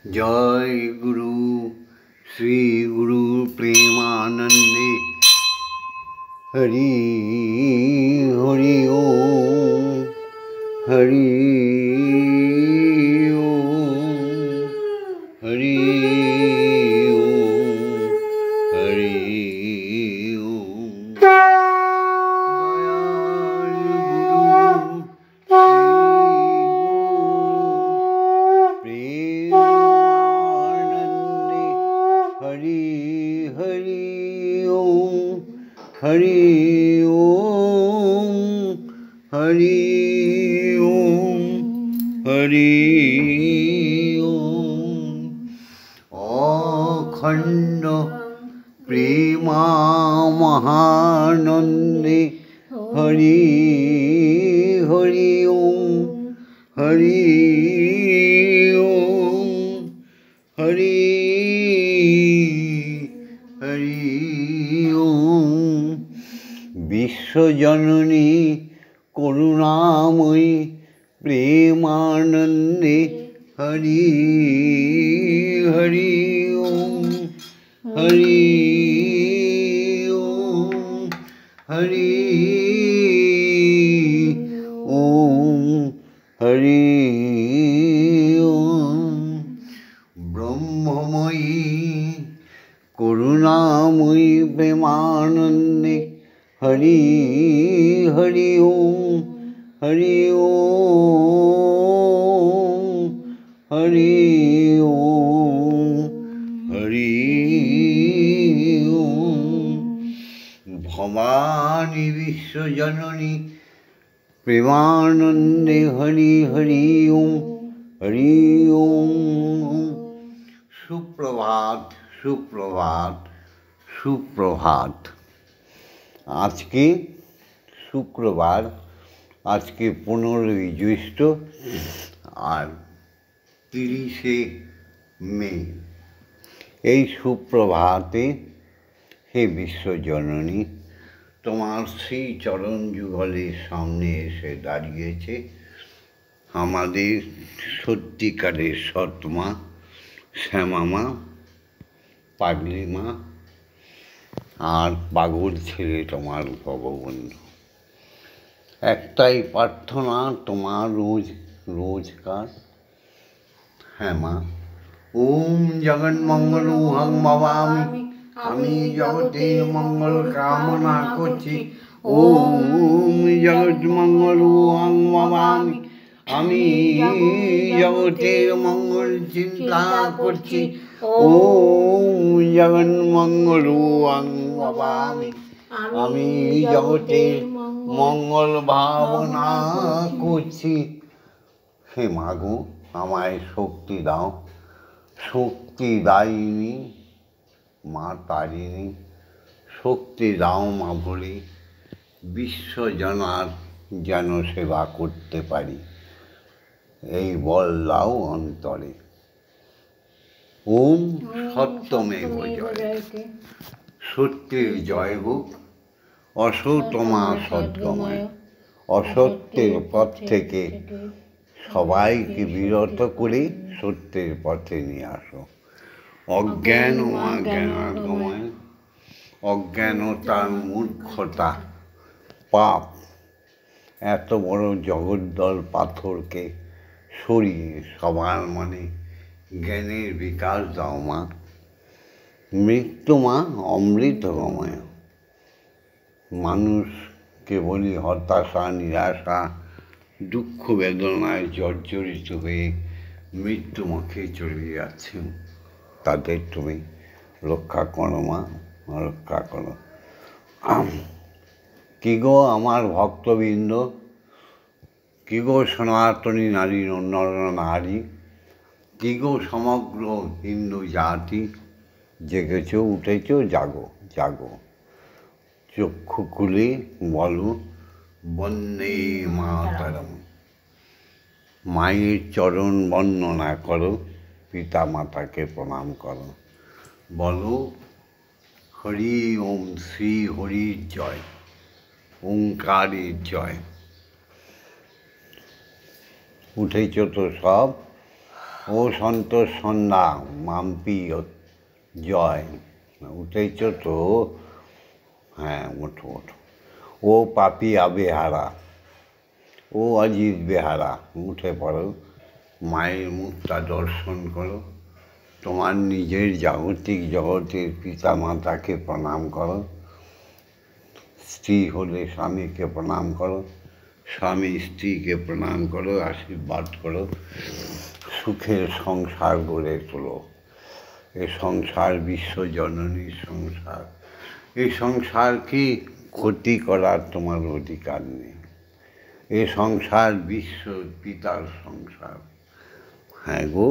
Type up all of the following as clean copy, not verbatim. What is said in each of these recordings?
जय गुरु श्री गुरु प्रेमानंदे हरि हरि ओम हरि ओम हरि ओम हरि ओम। हरि ओम हरि ओम हरि ओम। अखंड प्रेमा महानंदे हरि हरि ओम हरि ओम हरि हरि ओम। विश्वजननी करुणामयी प्रेमानंदे हरि हरि ओम हरि ओम हरि ओम हरि ओम। ब्रह्ममयी करुणामयी प्रेमानंदे हरि हरि ओम हरि ओम हरि ओम हरि ओम। भवानी विश्वजननी प्रेमानंदे हरि हरि ओम हरि ओम। सुप्रभात सुप्रभात सुप्रभात। आज के शुक्रवार, आज के 15 জ্যৈষ্ঠ আর 30 মে। এই সুপ্রভাতে হে বিশ্বজননী, তোমার সেই চরণ যুগলের সামনে এসে দাঁড়িয়েছে আমাদের সত্যিকারের সৎমা শ্যামামা, পাগলি মা আর পাগল ছেলে তোমার ভগবন্ধু। একটাই প্রার্থনা তোমার রোজকার। হ্যাঁ মা, ওম জগন্মঙ্গল হং ভবামি, আমি জগতের মঙ্গল কামনা করছি। ওম জগৎমঙ্গল হং ভবামি, আমি জগতের মঙ্গল চিন্তা করছি। ওম জগন্মঙ্গল হং ভবামি, আমি জগতের মঙ্গল ভাবনা করছি। হে মাগো, আমায় শক্তি দাও, শক্তি দায়িনী মা তারিণী, শক্তি দাও মা বলি বিশ্বজনার যেন সেবা করতে পারি, এই বল দাও অন্তরে। ওম সত্যমেব জয়তে, সত্যের জয় হোক, অসতমা সদ্গময়। অসত্যের পথ থেকে সবাইকে বিরত করে সত্যের পথে নিয়ে আসো। অজ্ঞান মা জ্ঞানাগময়, অজ্ঞানতার মূর্খতা পাপ, এত বড় জগদ্দল পাথরকে সরিয়ে সবার মনে জ্ঞানের বিকাশ দাও মা। মৃত্যু মা অমৃতময়। মানুষকে বলি হতাশা নিরাশা দুঃখ বেদনায় জর্জরিত হয়ে মৃত্যুমুখে চলে যাচ্ছে, তাদের তুমি রক্ষা করো মা, রক্ষা করো। কি গো আমার ভক্তবৃন্দ, কি গো সনাতনী নারী নারী, কি গো সমগ্র হিন্দু জাতি, জেগেছ উঠেছ, জাগো জাগো। চক্ষু খুলে বলো বন্দে মাতরম। মায়ের চরণ বন্দনা করো, পিতা মাতাকে প্রণাম করো। বলো হরি ওম শ্রী হরির জয়, ওঙ্কারের জয়। উঠেছ তো সব, ও সন্তোষ সন্ধ্যা মাম্পি জয়, উঠেছ তো? হ্যাঁ, ওঠো ওঠো। ও পাপিয়া বেহারা, ও অজিত বেহারা, উঠে পড়ো, মায়ের মুখটা দর্শন করো, তোমার নিজের জাগতিক জগতের পিতা মাতাকে প্রণাম করো, স্ত্রী হলে স্বামীকে প্রণাম করো, স্বামী স্ত্রীকে প্রণাম করো, আশীর্বাদ করো, সুখের সংসার গড়ে তোলো। এ সংসার বিশ্বজননীর সংসার, এই সংসারকে ক্ষতি করার তোমার অধিকার নেই। এ সংসার বিশ্ব পিতার সংসার। হ্যাঁ গো,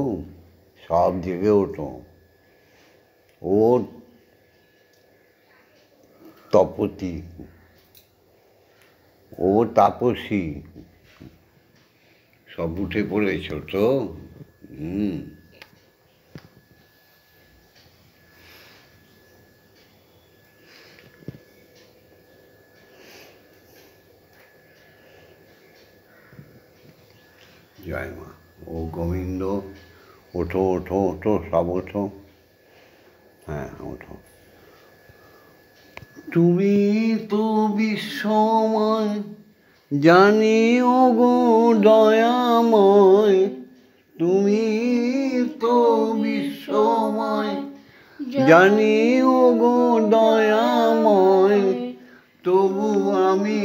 সব জেগে ওঠো। ও তপতি, ও তাপসী, সব উঠে পড়েছ তো? জয় মা। ও গোবিন্দ, ওঠো ওঠো ওঠো, সব ওঠো। হ্যাঁ, ওঠো। তুমি তো বিশ্বময়, জানি ও গো দয়াময়, তুমি তো বিশ্বময়, জানি ও গো দয়াময়, তবু আমি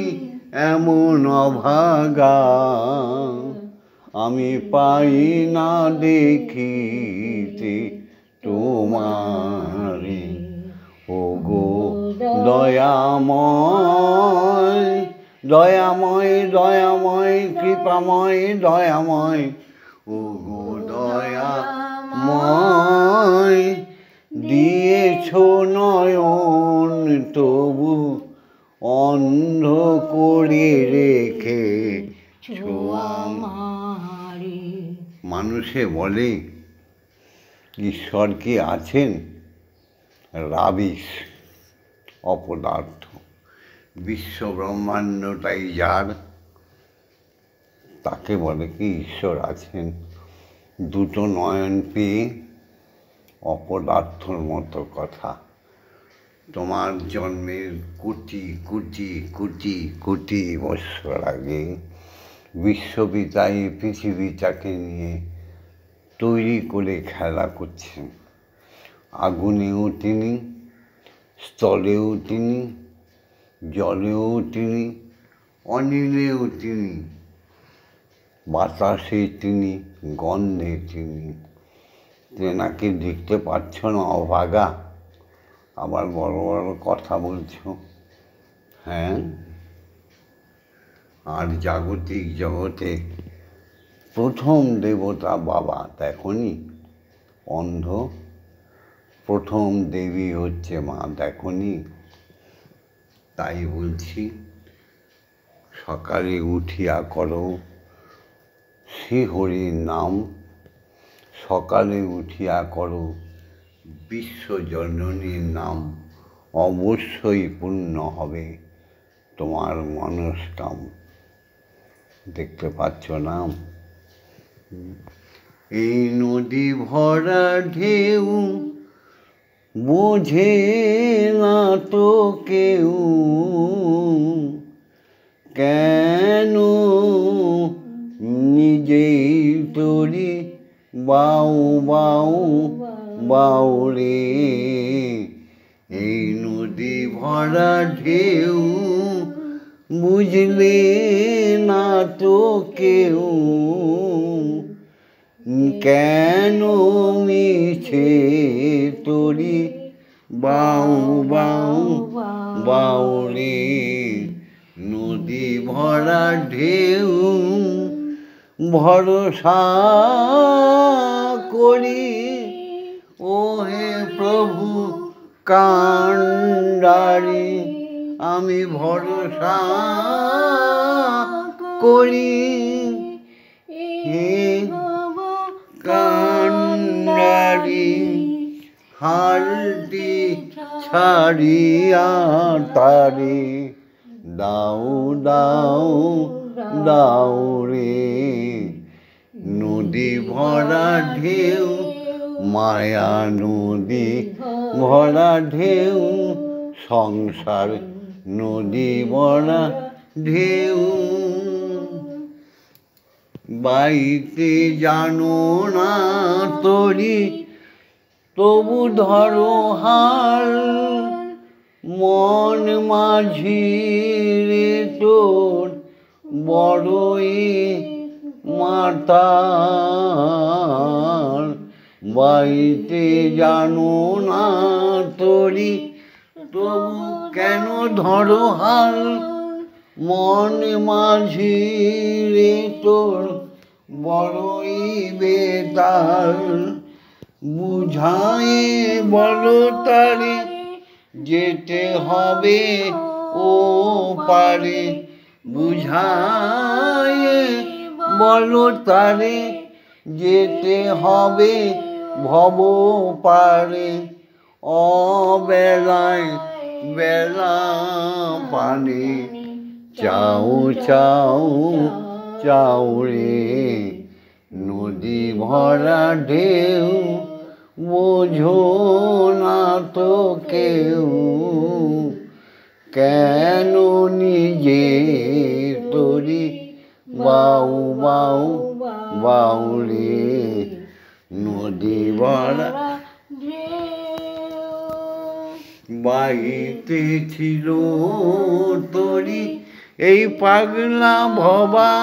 এমন অভাগা, আমি পাই না দেখিতে তোমারে। ও গো দয়াময়, দয়াময় দয়াময়, কৃপাময় দয়াময়, ও গো দয়াময়, দিয়েছ নয়ন তবু অন্ধ করে রেখে আমারে। মানুষে বলে ঈশ্বর কি আছেন? রাবিশ, অপদার্থ। বিশ্ব ব্রহ্মাণ্ডটাই যার, তাকে বলে কি ঈশ্বর আছেন? দুটো নয়ন পেয়ে অপদার্থর মতো কথা। তোমার জন্মের কোটি কোটি কোটি কোটি বৎসর আগে বিশ্বপিতা এই পৃথিবীটাকে নিয়ে তৈরি করে খেলা করছেন। আগুনেও তিনি, স্থলেও তিনি, জলেও তিনি, অনিলেও তিনি, বাতাসে তিনি, গন্ধে তিনি। তেনাকে দেখতে পাচ্ছ না অভাগা? আবার বড় বড় কথা বলছো। হ্যাঁ, আর জাগতিক জগতে প্রথম দেবতা বাবা, দেখনি? অন্ধ। প্রথম দেবী হচ্ছে মা, দেখনি? তাই বলছি, সকালে উঠিয়া করো শ্রীহরির নাম, সকালে উঠিয়া করো বিশ্বজননীর নাম, অবশ্যই পূর্ণ হবে তোমার মনস্কাম। দেখতে পাচ্ছ না? এই নদী ভরা ঢেউ বোঝে না তো কেউ, কেন নিজেই তরি বাউ বাউ বাউ রে। এই নদী ভরা ঢেউ বুঝলে না তো কেউ, কেন মিছে তরি বাউ বাউ বাউ রে। নদী ভরা ঢেউ ভরসা করি, ও হে প্রভু কান্ডারি, আমি ভরসা করি, হে কান্ডারি। হালটি ছাড়িয়া তারে দাও দাও দাও রে। নদী ভরা ঢেউ, মায়া নদী ভরা ঢেউ, সংসার নদী ভরা ঢেউ। বাইতে জানো না তরি, তবু ধরো হাল, মন মাঝি রে তোর বড়ই মাতাল। বাইতে জানো না তরি, তবু কেন ধরো হাল, মন মাঝি রে তোর বড়ই বেতাল। বুঝায়ে বলো তারে, যেতে হবে ও পারে, বুঝায়ে বলো তারে, যেতে হবে ভব পারে। অবেলায় বেলা পানে, চাও চাও চাও রে, নদী ভরা ঢেউ, বোঝো না তো কেউ। কেন নিজে তরি বাউ বাউ বাউ রে, নদী ভরা বাইতে ছিল তরি এই পাগলা ভবা,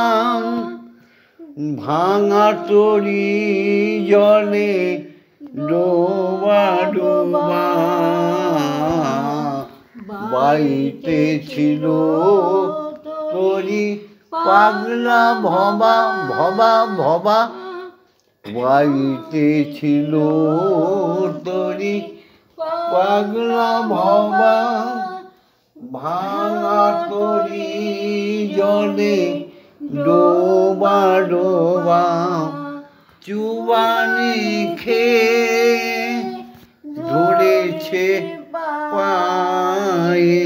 ভাঙা তরি জলে ডোবা ডোবা। বাইতে ছিল তরি পাগলা ভবা ভবা ভবা, বাইতে ছিল তরি পাগলা ভবা, ভাঙা তরি জলে ডোবা ডোবা। চুবানি খেয়ে ধরেছে পায়ে,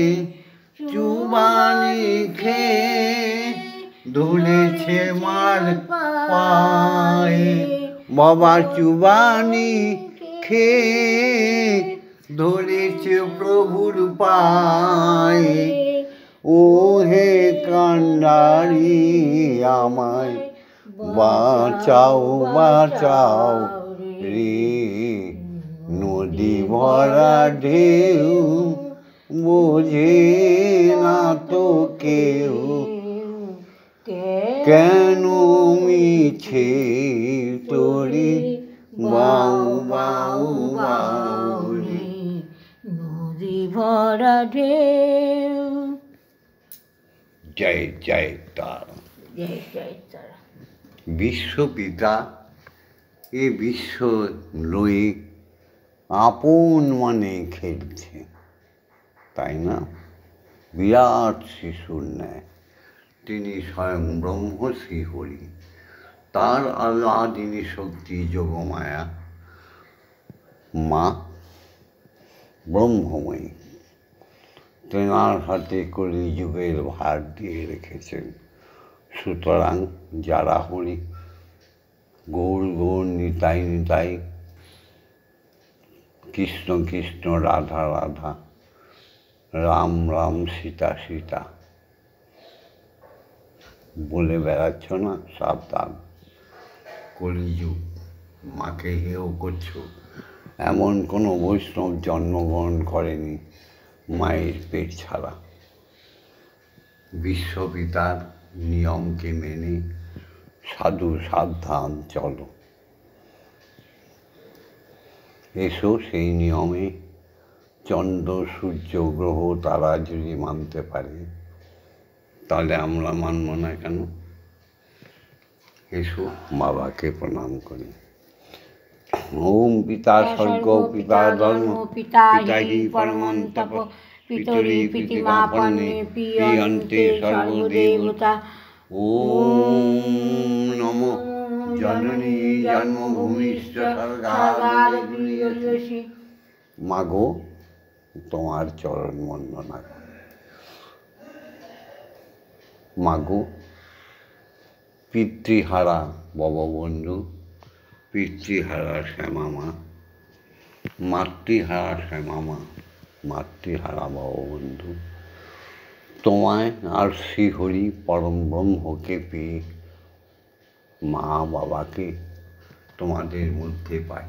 চুবানি খেয়ে ধরেছে মার পায়ে। বাবা চুবানি খেয়ে ধরেছে প্রভুর পায়ে। ও হে কান্ডারি আমায় বাঁচাও বাঁচাও রে, নদী ভরা ঢেউ, বোঝে না তো কেউ। কেন মিছে তরি বাউ বাউ বাউ রে, নদী ভরা ঢেউ। জয় জয় তারা। জয় জয় তারা। বিশ্বপিতা এ বিশ্ব লয়ে আপন মানে খেলছে, তাই না? বিরাট শিশুর ন্যায় তিনি স্বয়ং ব্রহ্ম শ্রীহরি, তার আল্লাদিনী শক্তি যোগমায়া মা ব্রহ্মময়ী, তেনার হাতে কলিযুগের ভার দিয়ে রেখেছেন। সুতরাং যারা হরি গৌর গৌর নিতাই নিতাই, কৃষ্ণ কৃষ্ণ রাধা রাধা, রাম রাম সীতা সীতা বলে বেড়াচ্ছ না, সাবধান। কলিযুগ, মাকে হেয় করছো। এমন কোনো বৈষ্ণব জন্মগ্রহণ করেনি মায়ের পেট ছাড়া। বিশ্বপিতার নিয়মকে মেনে সাধু সাবধান চলো। এসো সেই নিয়মে, চন্দ্র সূর্য গ্রহ তারা যদি মানতে পারে, তাহলে আমরা মানব না কেন? এসো বাবাকে প্রণাম করি। ওম পিতা স্বর্গ পিতা ধর্ম পিতা হি পরমন্তপ, পিতরি পিতিমাপন্নে প্রিয়ন্তে সর্বদেবতা। ওম নমো জননী জন্মভূমিশ্চ স্বর্গাদপি। মাগো তোমার চরণ বন্দনা, মাগো পিতৃহারা বঙ্গবন্ধু, পিতৃহারা শ্যামামা, মাতৃহারা শ্যামামা, মাতৃহারা বঙ্গবন্ধু, তোমায় আর শ্রীহরি পরম ব্রহ্মকে পেয়ে মা বাবাকে তোমাদের মধ্যে পাই।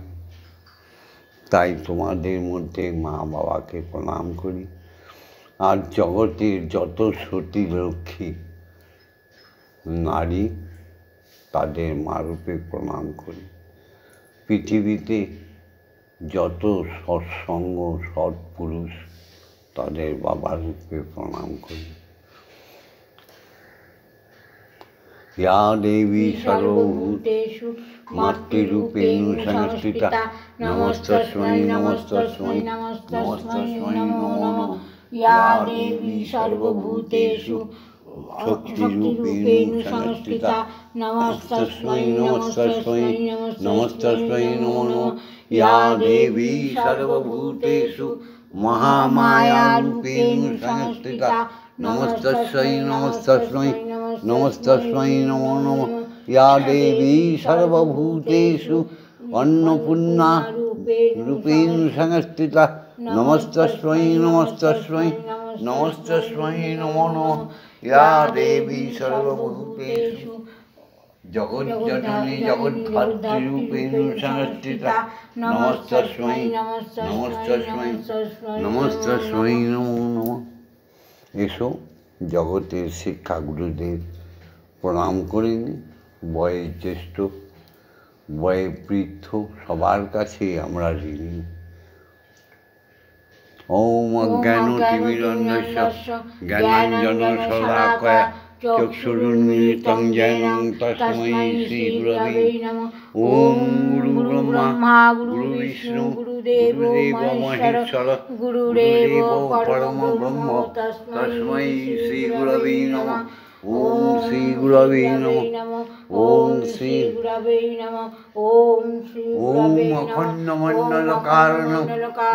তাই তোমাদের মধ্যে মা বাবাকে প্রণাম করি। আর জগতের যত সতী লক্ষ্মী নারী তাদের মারূপে প্রণাম করি। পৃথিবীতে যত সৎসঙ্গ সৎপুরুষ তাদের বাবার রূপে প্রণাম করি। या देवी सर्वभूतेषु मातृरूपेण संस्थिता नमस्तस्मै नमस्तस्मै नमस्तस्मै नमो नमः। या देवी सर्वभूतेषु शक्तिरूपेण संस्थिता नमस्तस्मै नमस्तस्मै नमस्तस्मै नमो नमः। या देवी सर्वभूतेषु महामायारूपेण संस्थिता नमस्तस्मै नमस्तस्मै नमस्तस्मै नमो नमः। या देवी सर्वभूतेषु अन्नपूर्णा रूपेण संस्थिता नमस्तस्मै नमस्तस्मै नमस्तस्मै नमो नमः। या देवी सर्वभूतेषु जगज्जननी जगद्धात्री रूपेण संस्थिता नमस्तस्मै नमस्तस्मै नमस्तस्मै नमो नमः। এসো জগতের শিক্ষাগুরুদের প্রণাম করে নি। বয়ে জ্যেষ্ঠ বয়ে বৃদ্ধ সবার কাছে আমরা ঋণী। ওম অজ্ঞানতিমিরন্ধস্য জ্ঞানাঞ্জনশলাকয়া চক্ষুरुन्मीलितं येन तस्मै श्रीगुरवे नमः। ओम गुरुब्रह्मा गुरुविष्णु गुरुदेवो महेश्वर गुरुदेवो परमब्रह्म तस्मै श्रीगुरवे नमः। ओम श्री गुरवे नमः। ओम श्री गुरवे नमः। ओम अखण्डमण्डलकारणं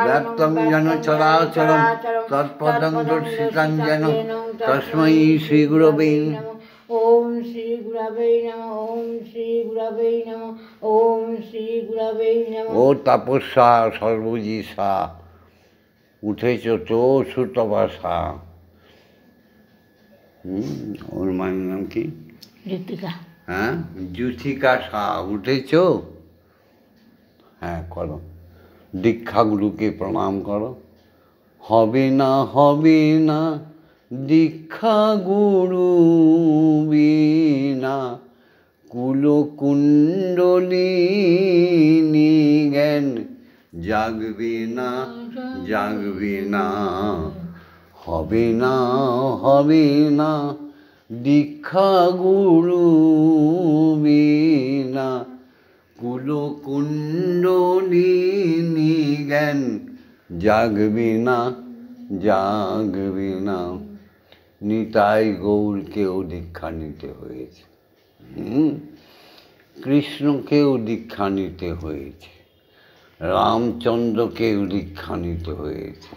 व्याप्तं येन चराचरं तत्पदं दर्शितं येन तस्मै श्री गुरवे नमः। ओम श्री गुरवे नमः। ओम श्री गुरवे नमः। ओम श्री गुरवे नमः। ও তাপস্যা সর্বজিষা উঠেছ তো সুতপাসা। ওর মায়ের নাম কি? ঋতিকা। হ্যাঁ, জ্যোতিকা শাহ। উঠেছ? হ্যাঁ, করো। দীক্ষাগুরুকে প্রণাম করো। হবে না হবে না দীক্ষা গুরু বিনা কুলকুণ্ডলিনী জ্ঞান জাগবে না জাগবে না। হবে না হবে না দীক্ষা গুরু বিনা কুলকুণ্ডলিনী জ্ঞান জাগবে না জাগবে না। নিতাই গৌরকেও দীক্ষা নিতে হয়েছে, কৃষ্ণকেও দীক্ষা নিতে হয়েছে, রামচন্দ্রকেও দীক্ষা নিতে হয়েছে,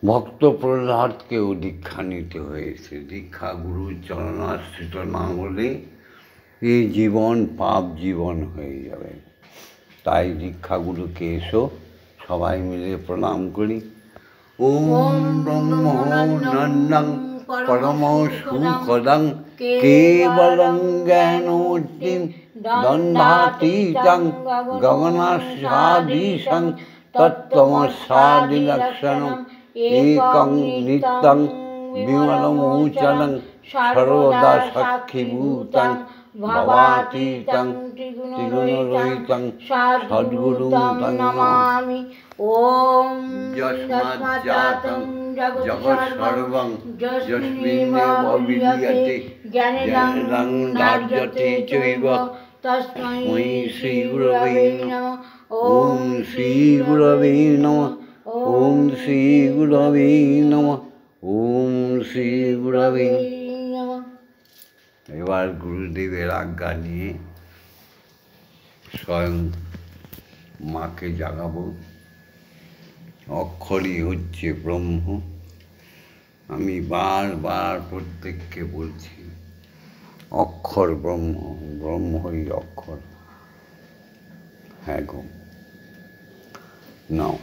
ভক্ত প্রহ্লাদকেও দীক্ষা নিতে হয়েছে। দীক্ষা গুরুর চরণাশ্রিত না হলে এই জীবন পাপ জীবন হয়ে যাবে। তাই দীক্ষাগুরুকে এসো সবাই মিলে প্রণাম করি। ওম ব্রহ্মনন্দং পরম সুখদং কেবলং জ্ঞানমূর্তিং দ্বন্দ্বাতীতং গগনস্যাদিশং তত্ত্বমস্যাদিলক্ষণং একং নিত্যং বিমলমূচলং সর্বদা সাক্ষীভূতং ভবাতীতং ত্রিগুণরহিতং সদ্গুরুং তং নমামি। ওম যস্মাজ্জাতং জগৎসর্বং যস্মিন্নেব বিদ্যতে জ্ঞানেন ধার্যতে চৈব তস্मै শ্রীগুরবে নমঃ। ওম শ্রীগুরবে নমঃ। ওম শ্রীগুরবে নমঃ। ওম শ্রীগুরবে নমঃ। এবার গুরুদেবের আজ্ঞা নিয়ে স্বয়ং মাকে জাগাবো। অক্ষরই হচ্ছে ব্রহ্ম। আমি বারবার প্রত্যেককে বলছি, অক্ষর ব্রহ্ম, ব্রহ্মই অক্ষর। হ্যাঁ গো। নাও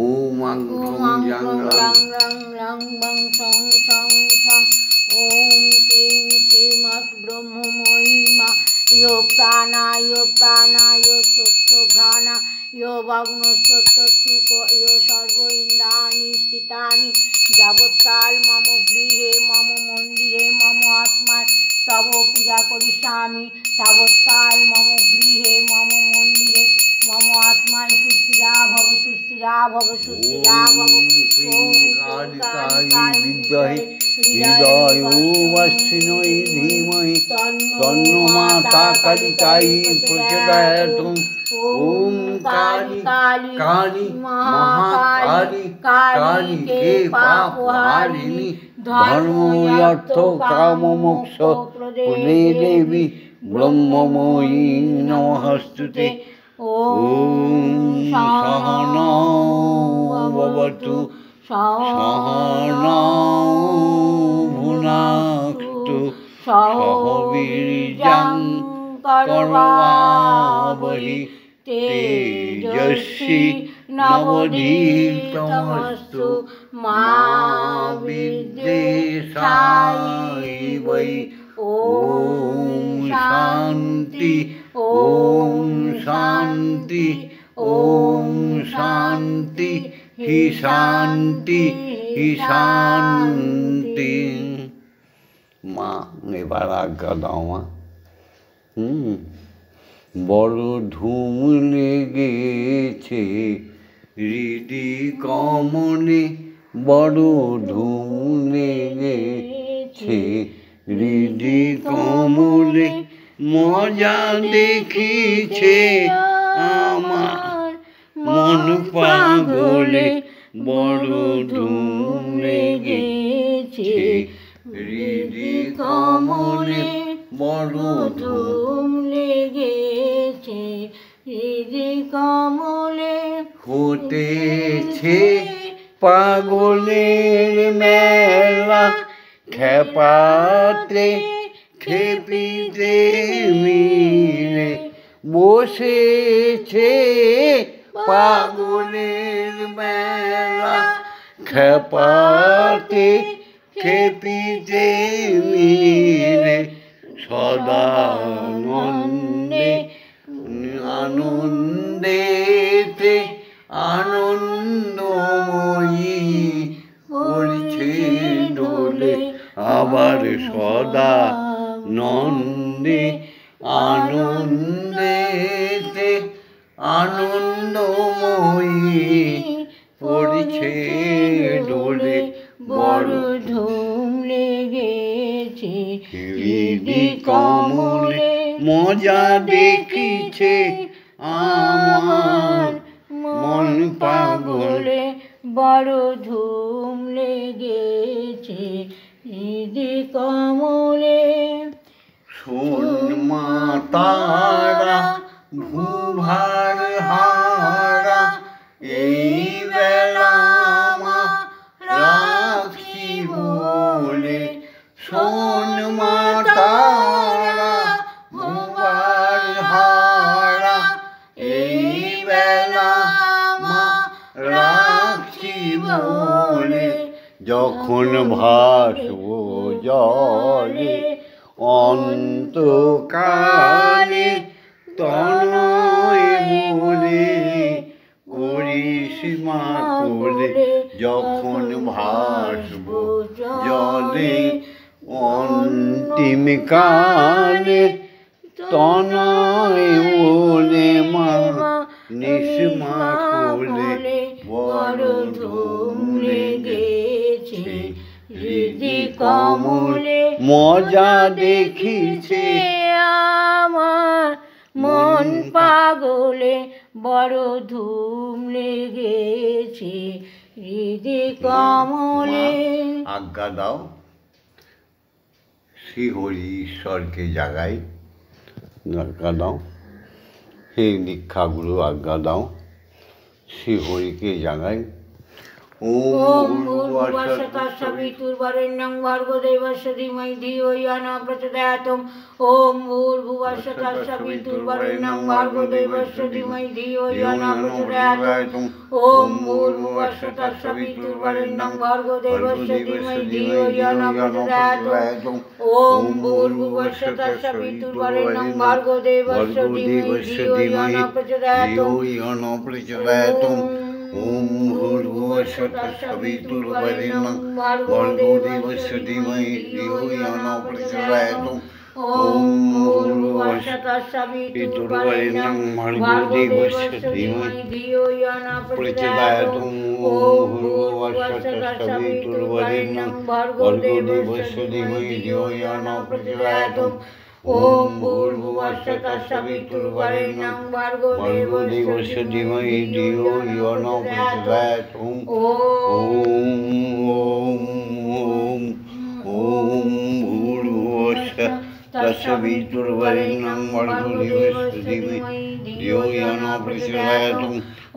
ওম আং ক্রং জাং রাং রাং বাং সং সং সং ওম ক্লিং শ্রীমৎ ব্রহ্মময়ীমা ইয়ো প্রাণায় সত্য ঘ্রাণা ইয়ো ভগ্নস্তোক ইয়ো সর্ব ইন্দ্রাণি স্থিতানি যাবৎকাল মম গৃহে মম মন্দিরে মম আত্মায় তব পূজা করিষ্যামি তাবৎকাল মম গৃহে মম মন্দিরে মম আত্মায় সুস্থিরা ভব সুস্থিরা ভব সুস্থিরা ভব। ওম কালিকাই বিদ্মহে হৃদয়োবাসিনৈ ধীমহি তন্নো মাতা কালিকাই প্রচোদয়াৎ। ওম কালী কালী মহাকালী কালী কে পাপহারিণী ধর্ম অর্থ কাম মোক্ষ প্রদে দেবী ব্রহ্মময়ী নমস্তুতে। ওম সহনৌ ভবতু সহনৌ ভুনাক্তু সহ বীর্যং করবাবহি তেজস্বী নবধীতমস্তু মা বিদ্বেষায়। ওম শান্তি ওম শান্তি ওম শান্তি হি শান্তি হি শান্তি। মা এবার আজ্ঞা দাও মা। বড় ধুম লেগেছে হৃদি কমলে, বড় ধুম লেগেছে হৃদি কমলে, মজা দেখিছে আমার মন পাগলে, বড় ধুম লেগেছে হৃদি কমলে, বড় ধুম লেগেছে হৃদি কমলে। হতেছে পাগলের মেলা, খেপাতে খেপিতে মিলে বসেছে পাগলের মেলা, খেপাতে খেপিতে মিলে সদানন্দে আনন্দেতে আনন্দময়ী পড়ছে দোলে। আবার সদা নন্দে আনন্দেতে আনন্দময়ী পড়ছে দোলে, বড় ধুম লেগেছে হৃদি কমলে, মজা দেখিছে আমার মন পাগলে, বড় ধুম লেগেছে হৃদি কমলে। শোন মা তারা ভূভার হারা, এই বেলা মা রাখছি বলে। শোন মা তারা ভূভার হারা, এই বেলা মা রাখছি বলে। যখন ভাসব জলে অন্তকালে, তনয় বলে করিস মা কোলে। যখন ভাসব জলে অন্তিম কালে, তনয় বলে মা নিস মা কোলে, বড় ধুম লেগেছে হৃদি কমলে, মজা দেখিছে আমার মন পাগলে, বড় ধুম লেগেছে হৃদি কমলে। আজ্ঞা দাও শ্রীহরি ঈশ্বরকে জাগাই, আজ্ঞা দাও হে দীক্ষাগুরু, আজ্ঞা দাও শ্রীহরিকে জাগাই। ओम भूर्भुवस्सुः तत्सवितुर्वरेण्यं भर्गो देवस्य धीमहि धियो यो न प्रचोदयात्। ओम भूर्भुवस्सुः तत्सवितुर्वरेण्यं भर्गो देवस्य धीमहि धियो यो न प्रचोदयात्। ओम भूर्भुवस्सुः तत्सवितुर्वरेण्यं भर्गो देवस्य धीमहि धियो यो न प्रचोदयात्। ओम भूर्भुवस्सुः तत्सवितुर्वरेण्यं भर्गो देवस्य धीमहि धियो यो न प्रचोदयात्। ओम भूर्भुवस्सुः तत्सवितुर्वरेण्यं भर्गो देवस्य धीमहि धियो यो न प्रचोदयात्। ओम भूर्भुवस्सुः तत्सवितुर्वरेण्यं भर्गो देवस्य धीमहि धियो यो न प्रचोदयात्। ओम भूर्भुवस्सुः तत्सवितुर्वरेण्यं भर्गो देवस्य धीमहि धियो यो न प्रचोदयात्। ओम भूर्भुवस्सुः तत्सवितुर्वरेण्यं भर्गो देवस्य धीमहि धियो यो न प्रचोदयात्।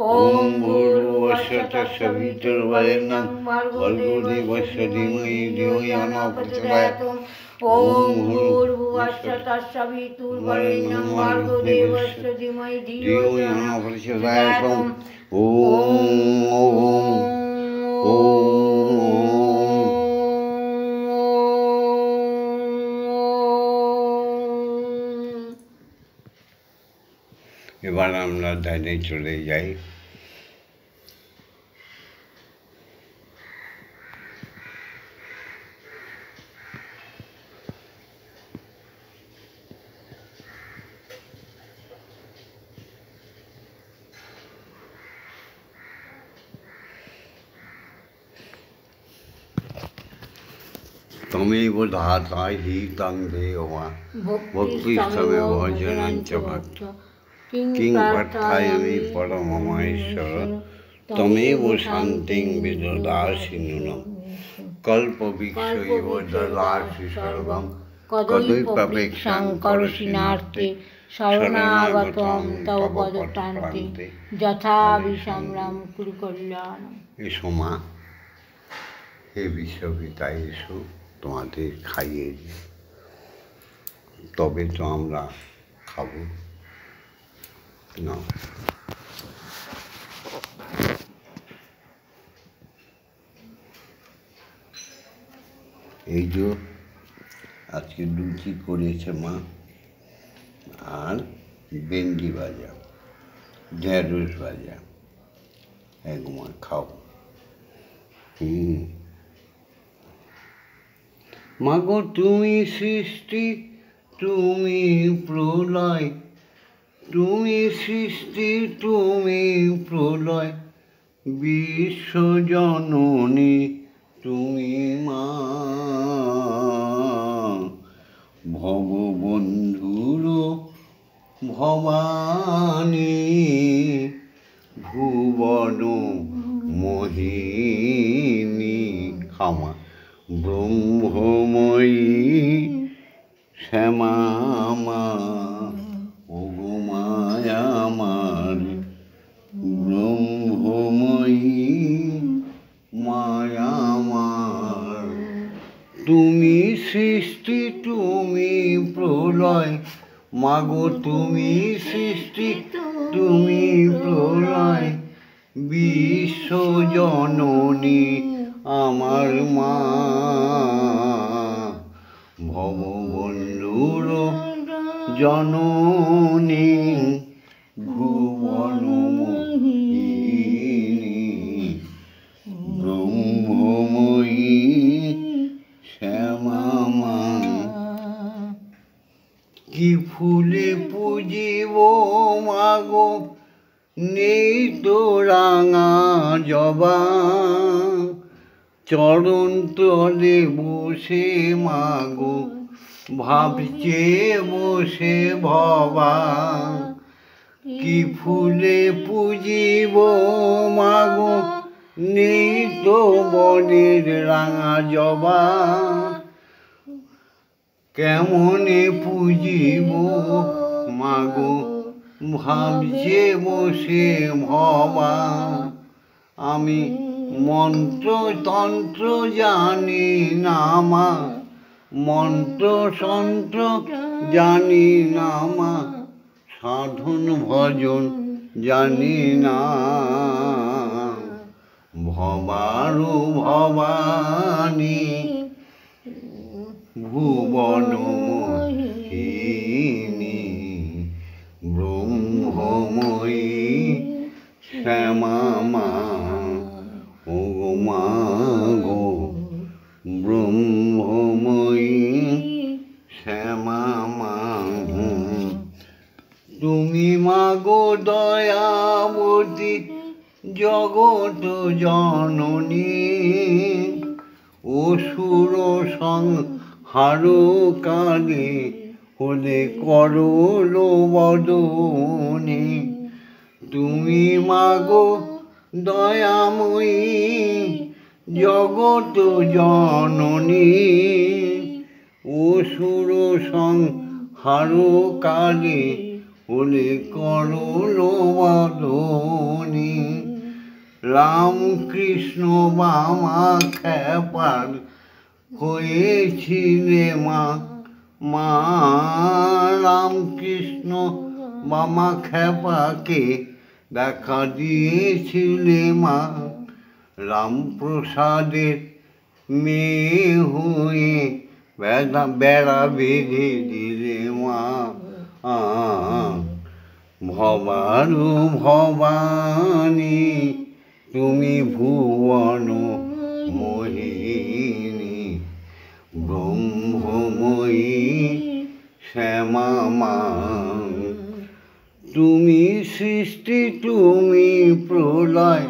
ओम भूर्भुवस्सुः तत्सवितुर्वरेण्यं भर्गो देवस्य धीमहि धियो यो न प्रचोदयात्। ओम भूर्भुवस्सुः तत्सवितुर्वरेण्यं भर्गो देवस्य धीमहि धियो यो न प्रचोदयात्। ओम भूर्भुवस्सुः तत्सवितुर्वरेण्यं भर्गो देवस्य धीमहि धियो यो न प्रचोदयात्। এবার আমরা ধ্যানে চলে যাই। त्वमेव दाता हि तं देवा भक्तिस्तमेव भजनं च भक्त किं पार्थयामि परममेश्वर त्वमेव शान्तिं विददासि नूनं कल्पवृक्षैव ददासि सर्वं कदलीपपेक्षां करोषि नार्ते शरणागतं तव पदप्रान्ते यथा विसम्राम कुरु कल्याणम्। এসো মা, হে বিশ্বপিতা, এসো তোমাদের খাইয়ে দিই, তবে তো আমরা খাবো না। এই যে আজকে লুচি করেছে মা, আর ভেন্ডি ভাজা, ঢেঁড়স ভাজা, একমা খাও। মাগো তুমি সৃষ্টি, তুমি প্রলয়, তুমি সৃষ্টি, তুমি প্রলয়, বিশ্বজননী তুমি মা। ভববন্ধুর ভবানী, ভুবন মোহিনী, ক্ষমা ব্রহ্মময়ী শ্যামা মা, ওগো মায়া আমার ব্রহ্মময়ী মায়া আমার। তুমি সৃষ্টি, তুমি প্রলয়, মাগো তুমি সৃষ্টি, তুমি প্রলয়, বিশ্বজননী আমার মা। ভববন্ধুর জননী, ভুবন মোহিনী, ব্রহ্মময়ী শ্যামা মা। কি ফুলে পুজিব মাগো, নেই তো রাঙা জবা, চরণ তলে বসে মাগো, ভাবছে বসে ভবা। কি ফুলে পুজিব মাগো, নেই তো বনের রাঙা জবা, কেমনে পুজিব মাগো, ভাবছে বসে ভবা। আমি মন্ত্রতন্ত্র জানি না মা, মন্ত্রতন্ত্র জানি না মা, সাধন ভজন জানি না। ভবারু ভবানী ভুবন মোহিনী, ব্রহ্মময়ী শ্যামা মা, ও মা গো ব্রহ্মময়ী শ্যামা মা। তুমি মা গো দয়াবতী জগৎ জননী, অসুর সংহারকারী হলে করল বদনী। তুমি মা গো দয়াময়ী জগৎ জননী, অসুর সংহারকারী হলে করল বদনী। রামকৃষ্ণ বামা খেপার হয়েছিলে মা, মা রামকৃষ্ণ বামা খেপাকে দেখা দিয়েছিলে মা। রামপ্রসাদের মেয়ে হয়ে বেড়া বেঁধে দিলে মা। ভবারু ভবানী তুমি ভুবন মোহিনী, ব্রহ্মময়ী শ্যামা মা। তুমি সৃষ্টি তুমি প্রলয়,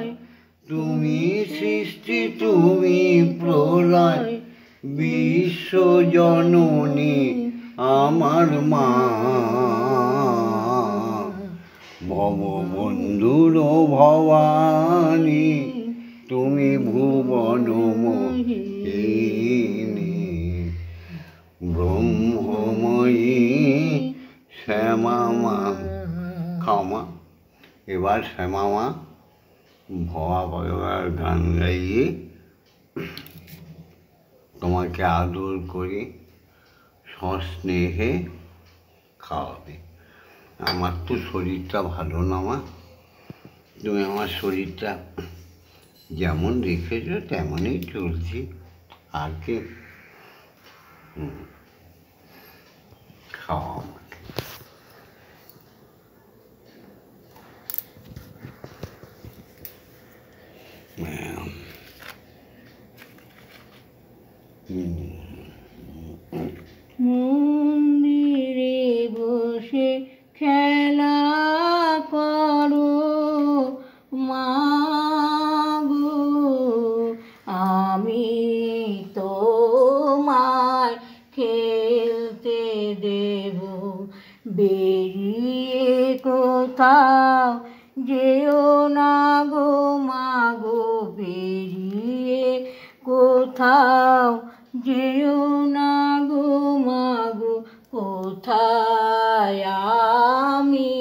তুমি সৃষ্টি তুমি প্রলয়, বিশ্বজননী আমার মা। ভববন্ধুর ভবানী তুমি ভুবন মোহিনী, ব্রহ্মময়ী শ্যামা মা। খাও মা। এবার শ্যামা মা ভবা ভবার গান গাইয়ে তোমাকে আদর করে সস্নেহে খাওয়াবে। আমার তো শরীরটা ভালো না মা, তুমি আমার শরীরটা যেমন রেখেছ তেমনই চলছি, আর কি। খাওয়া আমাকে। মন্দিরে বসে খেলা করো মা গো, আমি তোমায় খেলতে দেব। বেরিয়ে কোথাও যেও না গো মা গো, বেরিয়ে কোথাও যেও না গো মা গো, কোথায় আমি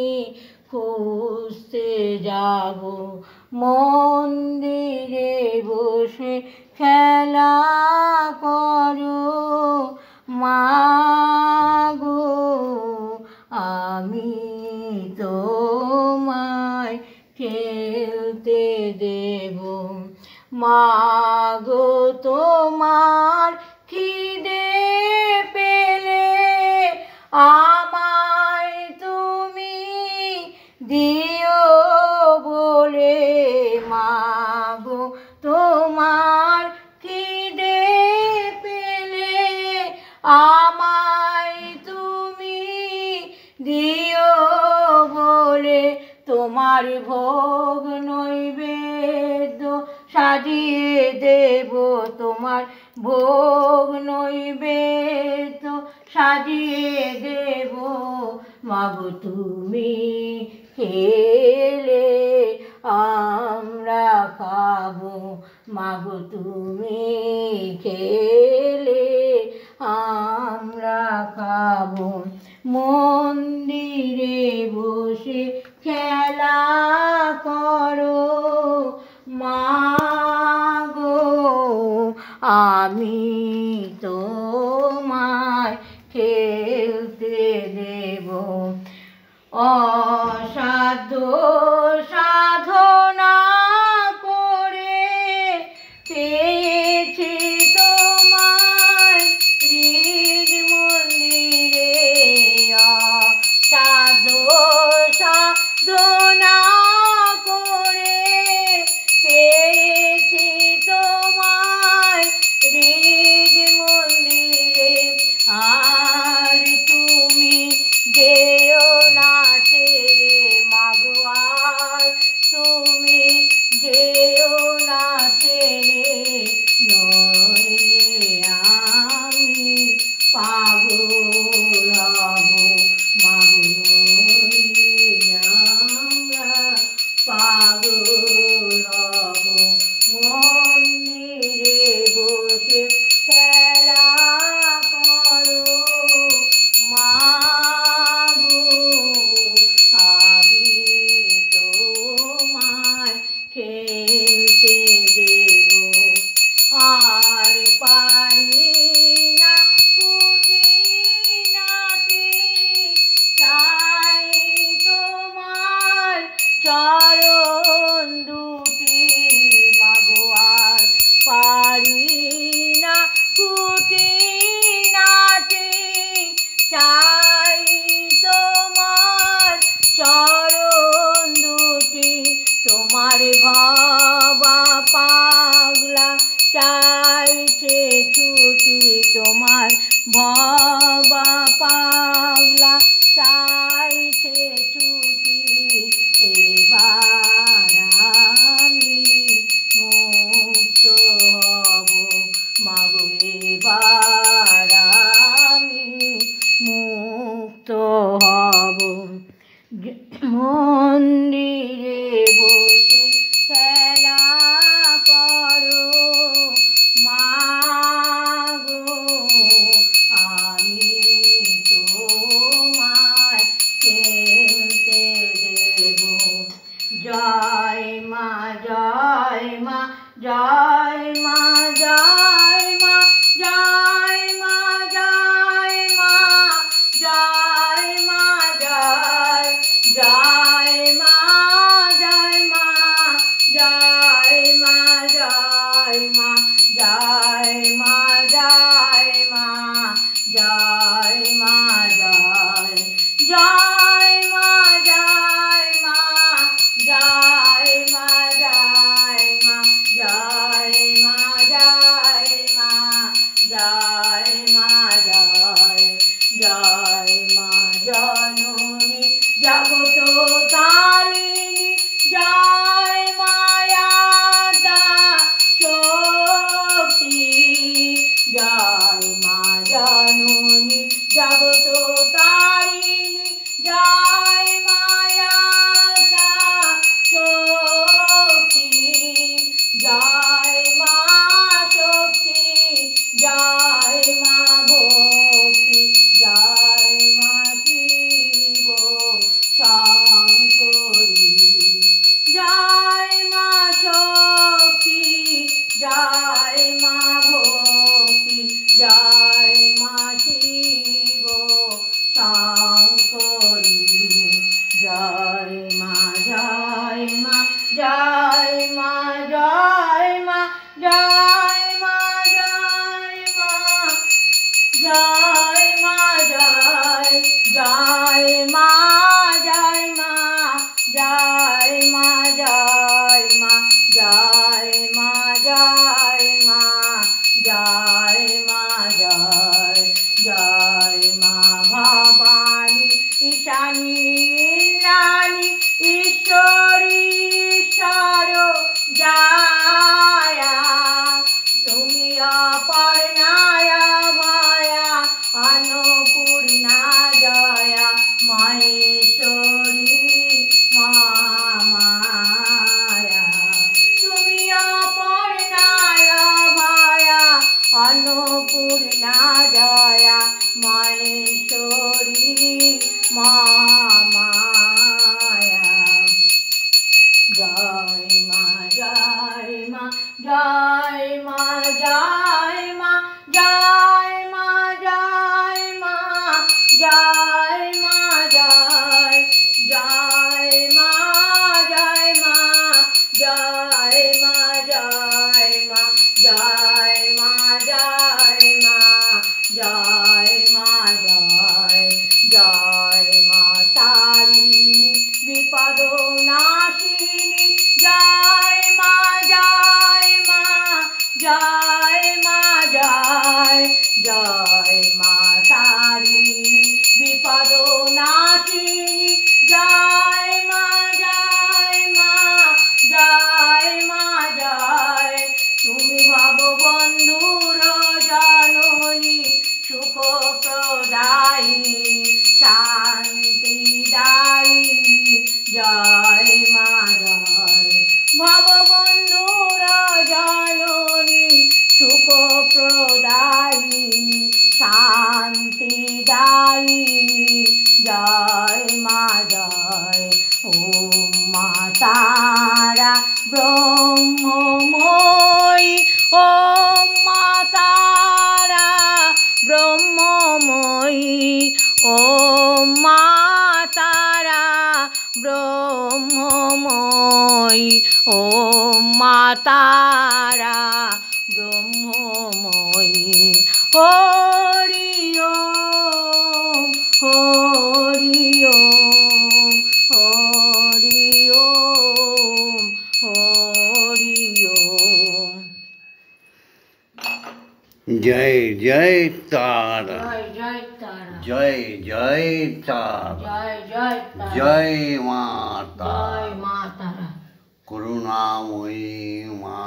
খুঁজতে যাব। মন্দিরে বসে খেলা করো মা গো, আমি তোমায় খেলতে দেব। মা গো তোমার খিদে পেলে আমায় তুমি দিও বলে। মা গো তোমার খিদে পেলে আমায় তুমি দিও বলে। তোমার ভোগ নৈবেদ্য সাজিয়ে দেব, তোমার ভোগ নৈবেদ্য সাজিয়ে দেব। মাগো তুমি খেলে আমরা খাবো, মাগো তুমি খেলে আমরা খাবো। মন্দিরে বসে খেলা করো মা। আমি তোমায় খেলতে দেব অসাধ্য সাধনা করে পেয়েছি তোমায় হৃদ মন্দিরে অসাধ্য সাধনা করে পেয়েছি তোমায় হৃদ মন্দিরে আর তুমি যেও না ছেড়ে মাগো আর তুমি যেও না ছেড়ে নইলে আমি পাগল হব মাগো নইলে আমরা পাগল হব মন্দিরে বসে খেলা করো মাগো আমি তোমায় খেলতে দেব আর পারি না খুঁটিনাটি চাই তোমার চরণ দুটি মাগো আর পারি না খুঁটিনাটি চাই তোমার চরণ দুটি তোমার ভাবা পাগলা চাইছে ছুটি তোমার ভাবা পাগলা চাইছে ছুটি এবার আমি মুক্ত হব মাগো এবার আমি মুক্ত হব মন্দিরে বসে খেলা করো মাগো আমি তোমায় খেলতে দেব জয় মা জয় মা জয় মা জয় মা জয় মা জয় মা জয় মা জয় জয় মা জয় মা জয় মা জয় মা জয় মা জয় মা জয় মা জয় জয় মা জয় মা জয় মা জয় মা জয় মা জয় মা জয় মা জয় জয় মা জননী জগত তারিণী জয় মায়া শক্তি জয় মা জননী জগত তারিণী জয় মায়া শক্তি জয় মা শক্তি জয় মা ভক্তি জয় মা শিব শঙ্করী জয় মা শক্তি জয় মা ভক্তি জয় মা শিব শঙ্করী জয় মা জয় মা জয় মা জয় মা জয় মা জয় মা জয় মা জয় জয় মা জয় মা জয় মা জয় মা জয় মা জয় জয় মা ভবানী ঈশানী ইন্দ্রাণী ঈশ্বরী ঈশ্বর জয়া তুমি অপর্ণায়া ভয়া अन्नपूर्णा जया महेश्वरी माया তুমি অপর্ণায় ভয়া अन्नपूर्णा जया महेश्वरी माया जय मा জয় মা জয় মা জয় মা জয় মা জয় মা জয় জয় মা জয় মা জয় মা জয় মা জয় মা জয় মা জয় মা জয় জয় মা তারিণী বিপদ নাশিনী জয় মা জয় মা জয় মা জয় জয় মা তারিণী বিপদ নাশিনী জয় মা জয় মা জয় মা জয় তুমি ভববন্ধুর জননী সুখ প্রদায়িনী শান্তি দায়িনী জয় মা জয় ভববন্ধুর জননী সুখ প্রদায়িনী শান্তি দায়িনী জয় মা জয় ওম মা তারা ব্রহ্মময়ী ওম মা তারা ব্রহ্মময়ী ওম মা তারা ব্রহ্মময়ী ওম মা তারা ব্রহ্মময়ী হরি ওম হরি ওম হরি ওম হরি ওম। জয় জয় তারা জয় জয় তারা জয় জয় তারা জয় জয় তারা জয় মা তারা জয় মা তারা করুণাময়ী মা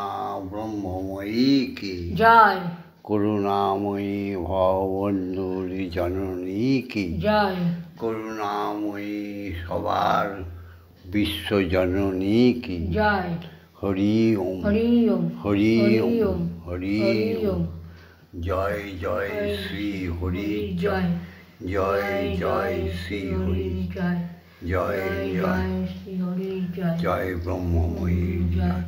ব্রহ্মময়ী কি জয় করুণাময়ী ভববন্ধুরি জননী কি জয় করুণাময়ী সবার বিশ্বজননী কি জয় হরি ওম হরি ওম হরি হরি ওম ওম হরি হরি ওম ওম। জয় জয় শ্রী হরি জয় জয় জয় শ্রী হরি জয় জয় জয় জয় শ্রী হরি জয় জয় ব্রহ্মময়ী জয়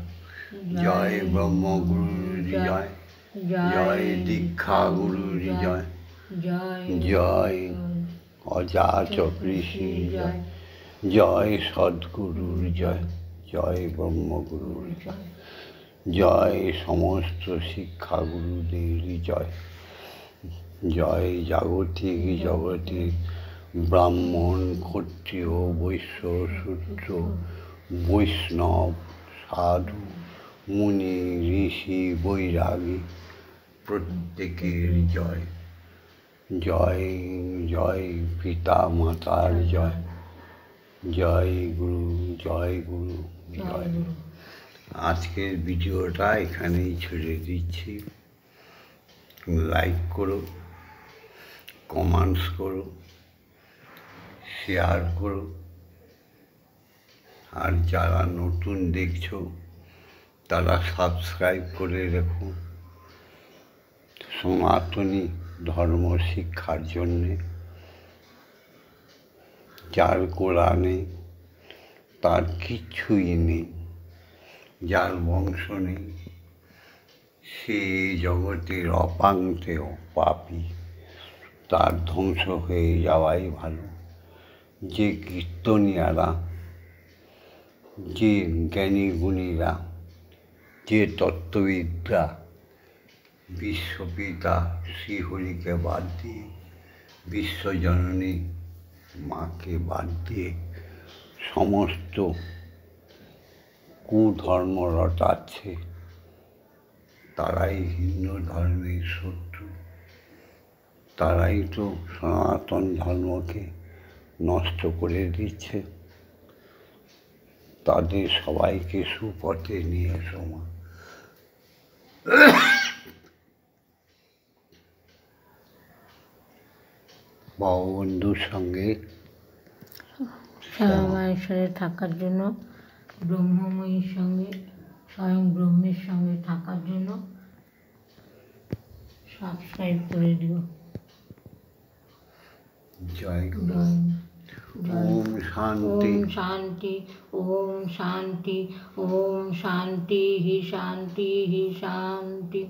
জয় ব্রহ্মগুরুর জয় জয় দীক্ষা গুরুর জয় জয় জয় অজাত কৃষি জয় জয় সদ্গুরুর জয় জয় ব্রহ্মগুরুর জয় জয় সমস্ত শিক্ষাগুরুদের জয় জয় জাগতিক জগতের ব্রাহ্মণ ক্ষত্রিয় বৈশ্য শূদ্র বৈষ্ণব সাধু মুনি ঋষি বৈরাগী প্রত্যেকের জয় জয় জয় পিতা মাতার জয় জয় গুরু জয় গুরু জয় গুরু। আজকের ভিডিওটা এখানেই ছেড়ে দিচ্ছি। লাইক করো, কমেন্টস করো, শেয়ার করো। আর যারা নতুন দেখছো তারা সাবস্ক্রাইব করে রেখো সনাতনী ধর্ম শিক্ষার জন্যে। যার কোরআনে তার কিচ্ছুই নেই, যার বংশ নেই, সে জগতের অপাঙ্ক্তেয় পাপী, তার ধ্বংস হয়ে যাওয়াই ভালো। যে কীর্তনিয়ারা, যে জ্ঞানী গুণীরা, যে তত্ত্ববিদরা বিশ্বপিতা শ্রীহরিকে বাদ দিয়ে, বিশ্বজননী মাকে বাদ দিয়ে সমস্ত কুধর্ম রটাচ্ছে, তারাই হিন্দু ধর্মের শত্রু। তারাই তো সনাতন ধর্মকে নষ্ট করে দিচ্ছে। তাদের সবাইকে সুপথে নিয়ে এসো মা। ভগবন্ধুর সঙ্গে মায়ের সাথে থাকার জন্য, ব্রহ্মময়ীর সঙ্গে, স্বয়ং ব্রহ্মের সঙ্গে থাকার জন্য সাবস্ক্রাইব করে দিও। জয় গুরু। ওম শান্তি। ओम शांति ओम शांति ओम शांति ही शांति ही शांति।